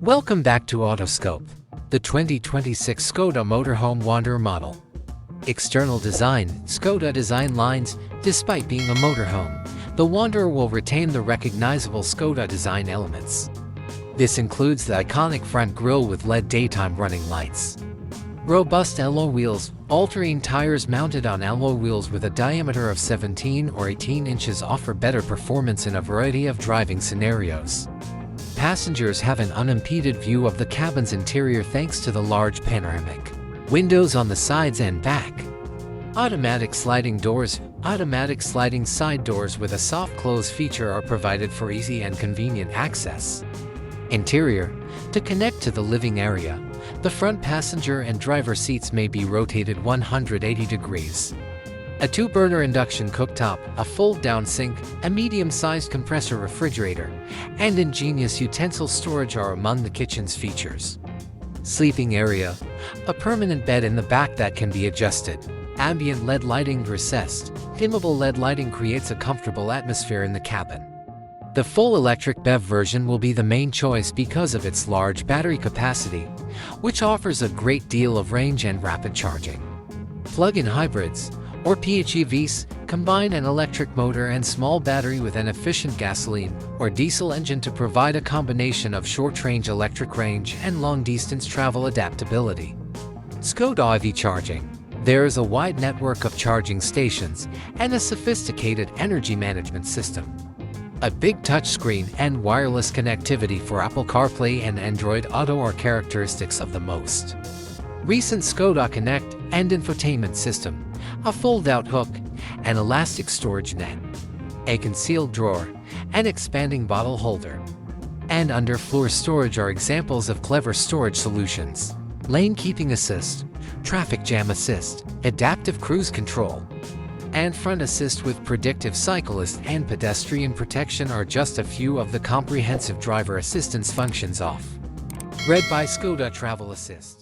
Welcome back to Autoscope, the 2026 Skoda Motorhome Wanderer model. External design, Skoda Design Lines. Despite being a motorhome, the Wanderer will retain the recognizable Skoda design elements. This includes the iconic front grille with LED daytime running lights, robust alloy wheels, all-terrain tires mounted on alloy wheels with a diameter of 17 or 18 inches offer better performance in a variety of driving scenarios. Passengers have an unimpeded view of the cabin's interior thanks to the large panoramic windows on the sides and back. Automatic sliding doors. Automatic sliding side doors with a soft close feature are provided for easy and convenient access. Interior. To connect to the living area, the front passenger and driver seats may be rotated 180 degrees. A 2-burner induction cooktop, a fold-down sink, a medium-sized compressor refrigerator, and ingenious utensil storage are among the kitchen's features. Sleeping area. A permanent bed in the back that can be adjusted. Ambient LED lighting recessed. Dimmable LED lighting creates a comfortable atmosphere in the cabin. The full electric BEV version will be the main choice because of its large battery capacity, which offers a great deal of range and rapid charging. Plug-in hybrids, or PHEVs, combine an electric motor and small battery with an efficient gasoline or diesel engine to provide a combination of short-range electric range and long-distance travel adaptability. Skoda EV charging. There is a wide network of charging stations and a sophisticated energy management system. A big touchscreen and wireless connectivity for Apple CarPlay and Android Auto are characteristics of the most recent Skoda Connect Infotainment system. A fold-out hook, an elastic storage net, a concealed drawer, an expanding bottle holder, and underfloor storage are examples of clever storage solutions. Lane keeping assist, traffic jam assist, adaptive cruise control, and front assist with Predictive, Cyclist and Pedestrian protection are just a few of the comprehensive driver assistance functions. Read by Skoda Travel Assist.